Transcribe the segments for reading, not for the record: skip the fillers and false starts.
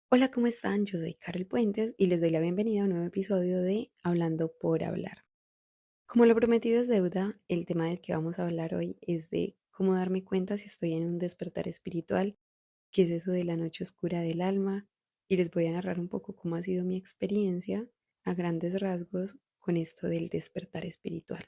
Hola, ¿cómo están? Yo soy Carol Puentes y les doy la bienvenida a un nuevo episodio de Hablando por Hablar. Como lo prometido es deuda, el tema del que vamos a hablar hoy es de cómo darme cuenta si estoy en un despertar espiritual, qué es eso de la noche oscura del alma, y les voy a narrar un poco cómo ha sido mi experiencia a grandes rasgos con esto del despertar espiritual.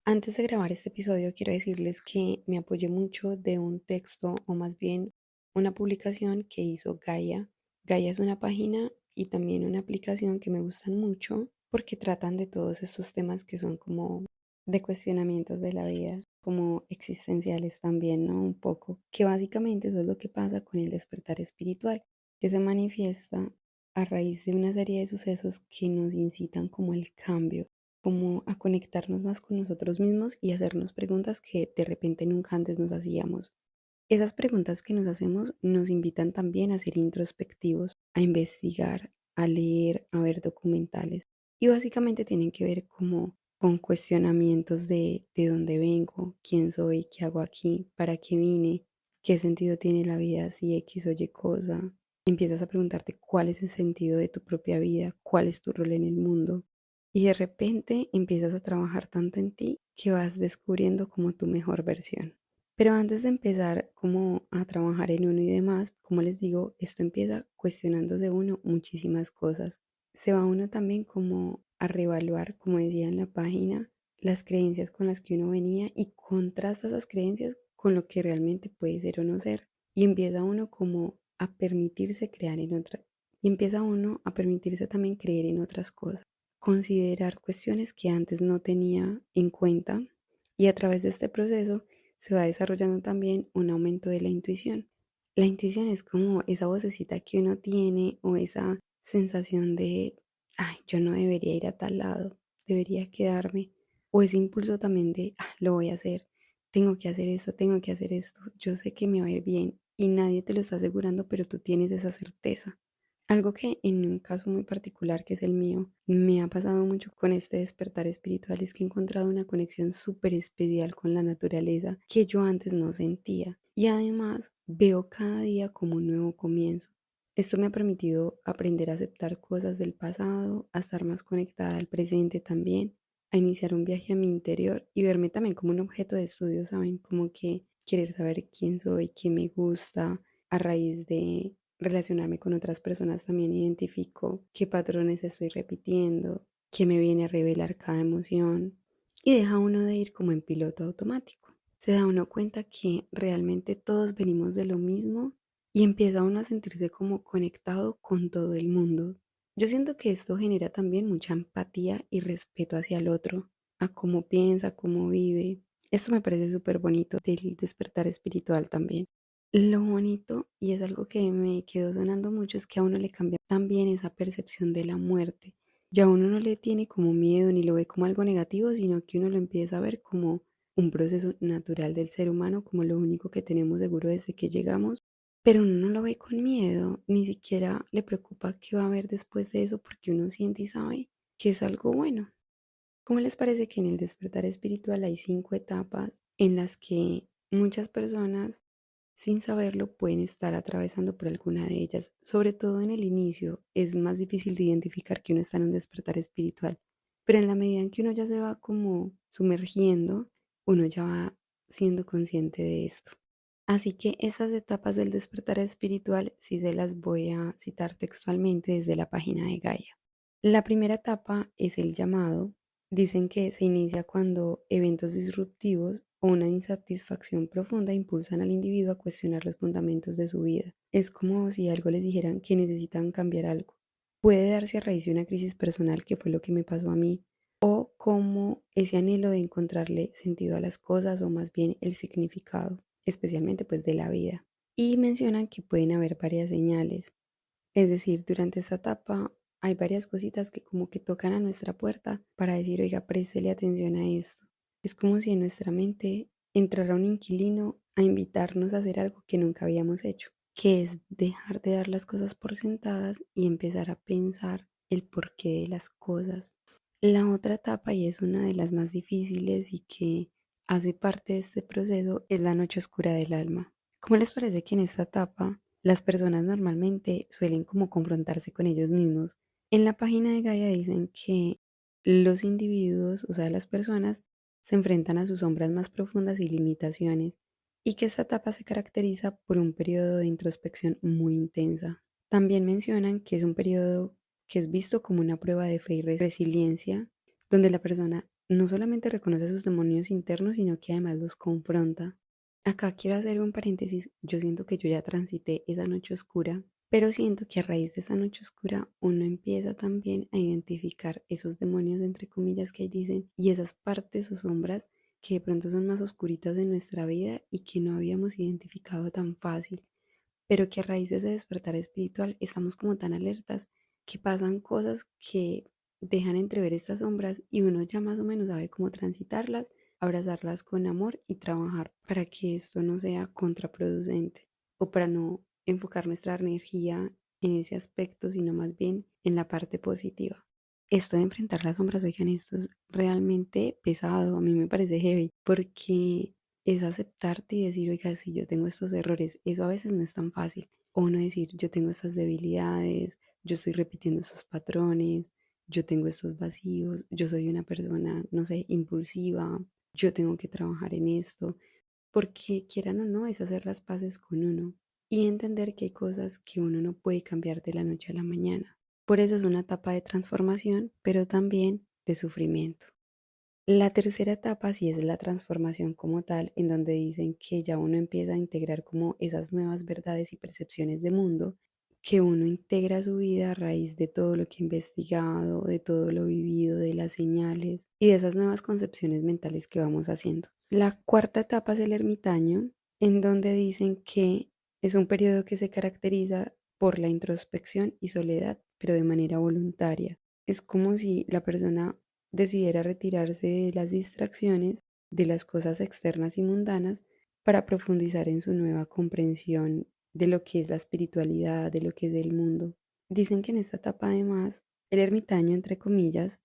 Antes de grabar este episodio, quiero decirles que me apoyé mucho de un texto, o más bien una publicación que hizo Gaia. Gaia es una página y también una aplicación que me gustan mucho porque tratan de todos estos temas que son como de cuestionamientos de la vida, como existenciales también, ¿no? Un poco, que básicamente eso es lo que pasa con el despertar espiritual, que se manifiesta a raíz de una serie de sucesos que nos incitan como el cambio, como a conectarnos más con nosotros mismos y hacernos preguntas que de repente nunca antes nos hacíamos. Esas preguntas que nos hacemos nos invitan también a ser introspectivos, a investigar, a leer, a ver documentales. Y básicamente tienen que ver como con cuestionamientos de dónde vengo, quién soy, qué hago aquí, para qué vine, qué sentido tiene la vida si X o Y cosa. Empiezas a preguntarte cuál es el sentido de tu propia vida, cuál es tu rol en el mundo. Y de repente empiezas a trabajar tanto en ti que vas descubriendo como tu mejor versión. Pero antes de empezar como a trabajar en uno y demás, como les digo, esto empieza cuestionándose uno muchísimas cosas. Se va uno también como a reevaluar, como decía en la página, las creencias con las que uno venía y contrasta esas creencias con lo que realmente puede ser o no ser. Y empieza uno como a permitirse crear en otra. Y empieza uno a permitirse también creer en otras cosas, considerar cuestiones que antes no tenía en cuenta. Y a través de este proceso se va desarrollando también un aumento de la intuición. La intuición es como esa vocecita que uno tiene o esa sensación de, ay, yo no debería ir a tal lado, debería quedarme. O ese impulso también de, lo voy a hacer, tengo que hacer esto, tengo que hacer esto, yo sé que me va a ir bien y nadie te lo está asegurando, pero tú tienes esa certeza. Algo que en un caso muy particular, que es el mío, me ha pasado mucho con este despertar espiritual es que he encontrado una conexión súper especial con la naturaleza que yo antes no sentía. Y además veo cada día como un nuevo comienzo. Esto me ha permitido aprender a aceptar cosas del pasado, a estar más conectada al presente también, a iniciar un viaje a mi interior y verme también como un objeto de estudio, ¿saben? Como que querer saber quién soy, qué me gusta, a raíz de relacionarme con otras personas también identifico qué patrones estoy repitiendo, qué me viene a revelar cada emoción y deja uno de ir como en piloto automático. Se da uno cuenta que realmente todos venimos de lo mismo y empieza uno a sentirse como conectado con todo el mundo. Yo siento que esto genera también mucha empatía y respeto hacia el otro, a cómo piensa, cómo vive. Esto me parece súper bonito del despertar espiritual también. Lo bonito, y es algo que me quedó sonando mucho, es que a uno le cambia también esa percepción de la muerte. Ya uno no le tiene como miedo ni lo ve como algo negativo, sino que uno lo empieza a ver como un proceso natural del ser humano, como lo único que tenemos seguro desde que llegamos, pero uno no lo ve con miedo, ni siquiera le preocupa qué va a haber después de eso, porque uno siente y sabe que es algo bueno. ¿Cómo les parece que en el despertar espiritual hay 5 etapas en las que muchas personas sin saberlo pueden estar atravesando por alguna de ellas? Sobre todo en el inicio es más difícil de identificar que uno está en un despertar espiritual, pero en la medida en que uno ya se va como sumergiendo, uno ya va siendo consciente de esto. Así que esas etapas del despertar espiritual sí se las voy a citar textualmente desde la página de Gaia. La primera etapa es el llamado. Dicen que se inicia cuando eventos disruptivos o una insatisfacción profunda impulsan al individuo a cuestionar los fundamentos de su vida. Es como si algo les dijeran que necesitan cambiar algo. Puede darse a raíz de una crisis personal, que fue lo que me pasó a mí, o como ese anhelo de encontrarle sentido a las cosas o más bien el significado, especialmente pues de la vida. Y mencionan que pueden haber varias señales, es decir, durante esta etapa hay varias cositas que como que tocan a nuestra puerta para decir, oiga, préstele atención a esto. Es como si en nuestra mente entrara un inquilino a invitarnos a hacer algo que nunca habíamos hecho, que es dejar de dar las cosas por sentadas y empezar a pensar el porqué de las cosas. La otra etapa, y es una de las más difíciles y que hace parte de este proceso, es la noche oscura del alma. ¿Cómo les parece que en esta etapa Las personas normalmente suelen como confrontarse con ellos mismos. En la página de Gaia dicen que los individuos, o sea, las personas, se enfrentan a sus sombras más profundas y limitaciones, y que esta etapa se caracteriza por un periodo de introspección muy intensa. También mencionan que es un periodo que es visto como una prueba de fe y resiliencia, donde la persona no solamente reconoce sus demonios internos, sino que además los confronta. Acá quiero hacer un paréntesis. Yo siento que yo ya transité esa noche oscura, pero siento que a raíz de esa noche oscura uno empieza también a identificar esos demonios, entre comillas, que ahí dicen, y esas partes o sombras que de pronto son más oscuritas de nuestra vida y que no habíamos identificado tan fácil, pero que a raíz de ese despertar espiritual estamos como tan alertas que pasan cosas que dejan entrever estas sombras y uno ya más o menos sabe cómo transitarlas, abrazarlas con amor y trabajar para que esto no sea contraproducente o para no enfocar nuestra energía en ese aspecto, sino más bien en la parte positiva. Esto de enfrentar las sombras, oigan, esto es realmente pesado, a mí me parece heavy, porque es aceptarte y decir, oiga, si yo tengo estos errores, eso a veces no es tan fácil. O no decir, yo tengo estas debilidades, yo estoy repitiendo estos patrones, yo tengo estos vacíos, yo soy una persona, no sé, impulsiva, yo tengo que trabajar en esto, porque quieran o no, es hacer las paces con uno y entender que hay cosas que uno no puede cambiar de la noche a la mañana. Por eso es una etapa de transformación, pero también de sufrimiento. La tercera etapa sí es la transformación como tal, en donde dicen que ya uno empieza a integrar como esas nuevas verdades y percepciones de mundo, que uno integra a su vida a raíz de todo lo que ha investigado, de todo lo vivido, de las señales y de esas nuevas concepciones mentales que vamos haciendo. La cuarta etapa es el ermitaño, en donde dicen que es un periodo que se caracteriza por la introspección y soledad, pero de manera voluntaria. Es como si la persona decidiera retirarse de las distracciones, de las cosas externas y mundanas, para profundizar en su nueva comprensión de lo que es la espiritualidad, de lo que es el mundo. Dicen que en esta etapa además, el ermitaño, entre comillas,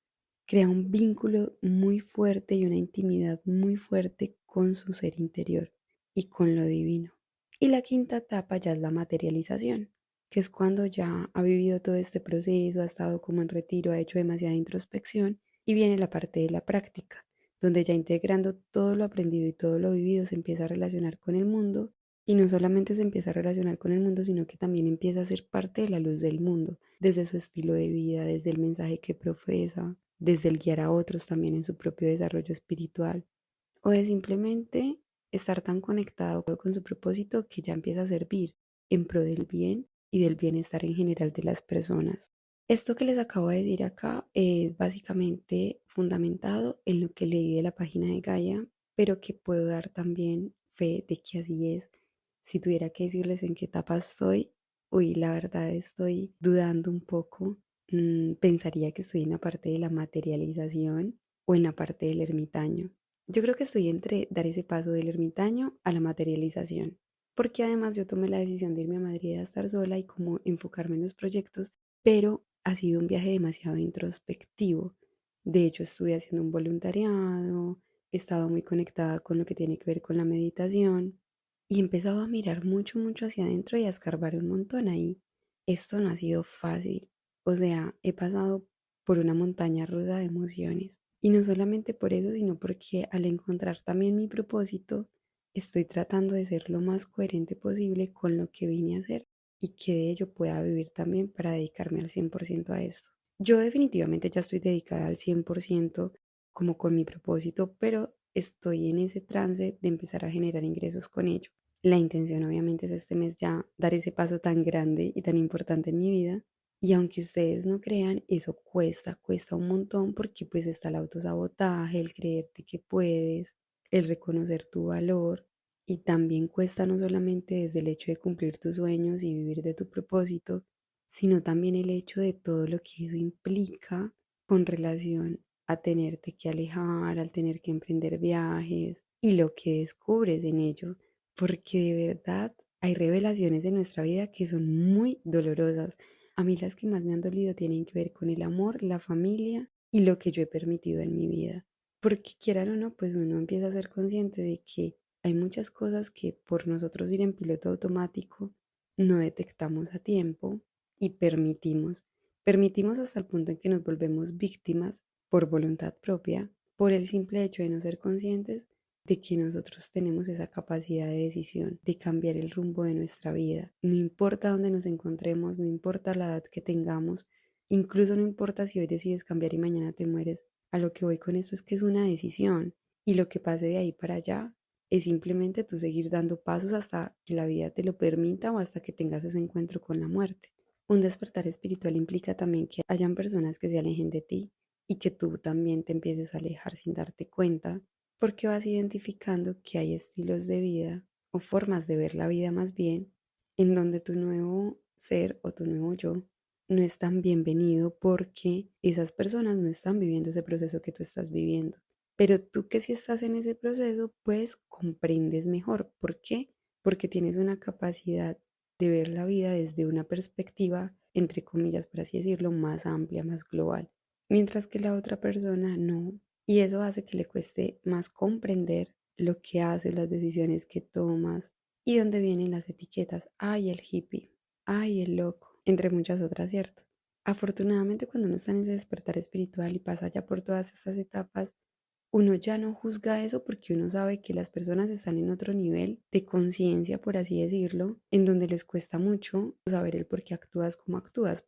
crea un vínculo muy fuerte y una intimidad muy fuerte con su ser interior y con lo divino. Y la quinta etapa ya es la materialización, que es cuando ya ha vivido todo este proceso, ha estado como en retiro, ha hecho demasiada introspección y viene la parte de la práctica, donde ya integrando todo lo aprendido y todo lo vivido se empieza a relacionar con el mundo, y no solamente se empieza a relacionar con el mundo, sino que también empieza a ser parte de la luz del mundo, desde su estilo de vida, desde el mensaje que profesa, desde el guiar a otros también en su propio desarrollo espiritual, o de simplemente estar tan conectado con su propósito que ya empieza a servir en pro del bien y del bienestar en general de las personas. Esto que les acabo de decir acá es básicamente fundamentado en lo que leí de la página de Gaia, pero que puedo dar también fe de que así es. Si tuviera que decirles en qué etapa estoy, uy, la verdad estoy dudando un poco. Pensaría que estoy en la parte de la materialización o en la parte del ermitaño. Yo creo que estoy entre dar ese paso del ermitaño a la materialización, porque además yo tomé la decisión de irme a Madrid a estar sola y como enfocarme en los proyectos, pero ha sido un viaje demasiado introspectivo. De hecho, estuve haciendo un voluntariado, he estado muy conectada con lo que tiene que ver con la meditación y he empezado a mirar mucho, mucho hacia adentro y a escarbar un montón ahí. Esto no ha sido fácil. O sea, he pasado por una montaña rusa de emociones. Y no solamente por eso, sino porque al encontrar también mi propósito, estoy tratando de ser lo más coherente posible con lo que vine a hacer y que de ello pueda vivir también para dedicarme al 100% a esto. Yo definitivamente ya estoy dedicada al 100% como con mi propósito, pero estoy en ese trance de empezar a generar ingresos con ello. La intención obviamente es este mes ya dar ese paso tan grande y tan importante en mi vida. Y aunque ustedes no crean, eso cuesta un montón porque pues está el autosabotaje, el creerte que puedes, el reconocer tu valor, y también cuesta no solamente desde el hecho de cumplir tus sueños y vivir de tu propósito, sino también el hecho de todo lo que eso implica con relación a tenerte que alejar, al tener que emprender viajes y lo que descubres en ello, porque de verdad hay revelaciones en nuestra vida que son muy dolorosas. A mí las que más me han dolido tienen que ver con el amor, la familia y lo que yo he permitido en mi vida. Porque quieran o no, pues uno empieza a ser consciente de que hay muchas cosas que por nosotros ir en piloto automático no detectamos a tiempo y permitimos hasta el punto en que nos volvemos víctimas por voluntad propia, por el simple hecho de no ser conscientes de que nosotros tenemos esa capacidad de decisión, de cambiar el rumbo de nuestra vida. No importa dónde nos encontremos, no importa la edad que tengamos, incluso no importa si hoy decides cambiar y mañana te mueres. A lo que voy con esto es que es una decisión y lo que pase de ahí para allá es simplemente tú seguir dando pasos hasta que la vida te lo permita o hasta que tengas ese encuentro con la muerte. Un despertar espiritual implica también que hayan personas que se alejen de ti y que tú también te empieces a alejar sin darte cuenta, porque vas identificando que hay estilos de vida o formas de ver la vida más bien, en donde tu nuevo ser o tu nuevo yo no es tan bienvenido porque esas personas no están viviendo ese proceso que tú estás viviendo. Pero tú que si estás en ese proceso, pues comprendes mejor. ¿Por qué? Porque tienes una capacidad de ver la vida desde una perspectiva, entre comillas, por así decirlo, más amplia, más global. Mientras que la otra persona no. Y eso hace que le cueste más comprender lo que haces, las decisiones que tomas y dónde vienen las etiquetas. Ay, el hippie. Ay, el loco. Entre muchas otras, ¿cierto? Afortunadamente, cuando uno está en ese despertar espiritual y pasa ya por todas estas etapas, uno ya no juzga eso porque uno sabe que las personas están en otro nivel de conciencia, por así decirlo, en donde les cuesta mucho saber el por qué actúas como actúas.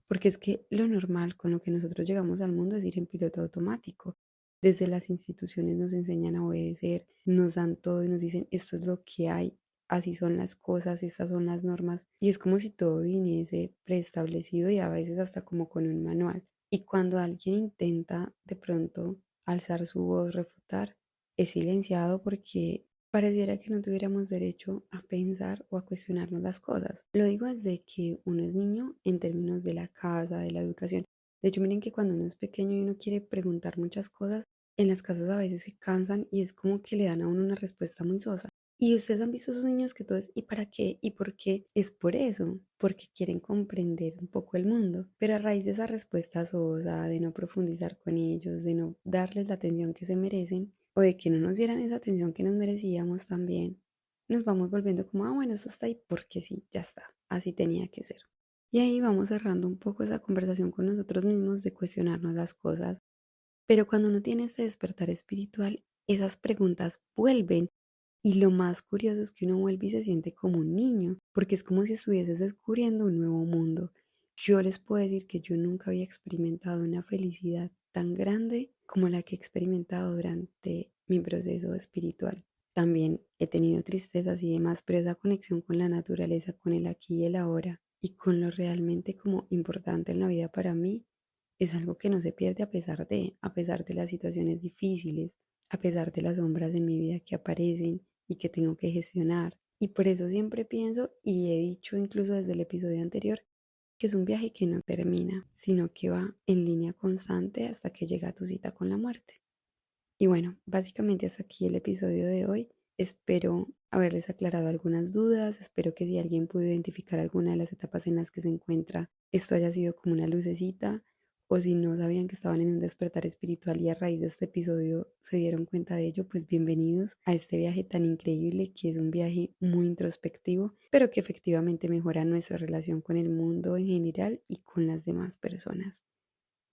Porque es que lo normal con lo que nosotros llegamos al mundo es ir en piloto automático. Desde las instituciones nos enseñan a obedecer, nos dan todo y nos dicen esto es lo que hay, así son las cosas, estas son las normas. Y es como si todo viniese preestablecido y a veces hasta como con un manual. Y cuando alguien intenta de pronto alzar su voz, refutar, es silenciado porque pareciera que no tuviéramos derecho a pensar o a cuestionarnos las cosas. Lo digo desde que uno es niño en términos de la casa, de la educación. De hecho, miren que cuando uno es pequeño y uno quiere preguntar muchas cosas, en las casas a veces se cansan y es como que le dan a uno una respuesta muy sosa. Y ustedes han visto esos niños que todo es ¿y para qué? ¿Y por qué? Es por eso, porque quieren comprender un poco el mundo. Pero a raíz de esa respuesta sosa, de no profundizar con ellos, de no darles la atención que se merecen, o de que no nos dieran esa atención que nos merecíamos también, nos vamos volviendo como, ah, bueno, esto está ahí porque sí, ya está, así tenía que ser. Y ahí vamos cerrando un poco esa conversación con nosotros mismos de cuestionarnos las cosas. Pero cuando uno tiene este despertar espiritual, esas preguntas vuelven y lo más curioso es que uno vuelve y se siente como un niño, porque es como si estuvieses descubriendo un nuevo mundo. Yo les puedo decir que yo nunca había experimentado una felicidad tan grande como la que he experimentado durante mi proceso espiritual. También he tenido tristezas y demás, pero esa conexión con la naturaleza, con el aquí y el ahora y con lo realmente como importante en la vida para mí, es algo que no se pierde a pesar de las situaciones difíciles, a pesar de las sombras en mi vida que aparecen y que tengo que gestionar. Y por eso siempre pienso, y he dicho incluso desde el episodio anterior, que es un viaje que no termina, sino que va en línea constante hasta que llega a tu cita con la muerte. Y bueno, básicamente hasta aquí el episodio de hoy. Espero haberles aclarado algunas dudas, espero que si alguien pudo identificar alguna de las etapas en las que se encuentra, esto haya sido como una lucecita, o si no sabían que estaban en un despertar espiritual y a raíz de este episodio se dieron cuenta de ello, pues bienvenidos a este viaje tan increíble que es un viaje muy introspectivo, pero que efectivamente mejora nuestra relación con el mundo en general y con las demás personas.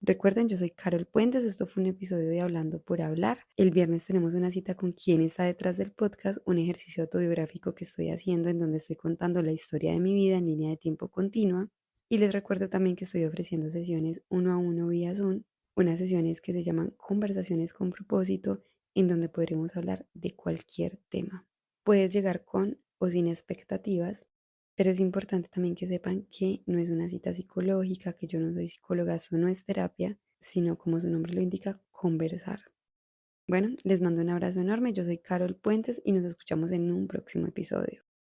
Recuerden, yo soy Carol Puentes, esto fue un episodio de Hablando por Hablar. El viernes tenemos una cita con quien está detrás del podcast, un ejercicio autobiográfico que estoy haciendo en donde estoy contando la historia de mi vida en línea de tiempo continua. Y les recuerdo también que estoy ofreciendo sesiones uno a uno vía Zoom, unas sesiones que se llaman conversaciones con propósito, en donde podremos hablar de cualquier tema. Puedes llegar con o sin expectativas, pero es importante también que sepan que no es una cita psicológica, que yo no soy psicóloga, eso no es terapia, sino como su nombre lo indica, conversar. Bueno, les mando un abrazo enorme, yo soy Carol Puentes y nos escuchamos en un próximo episodio.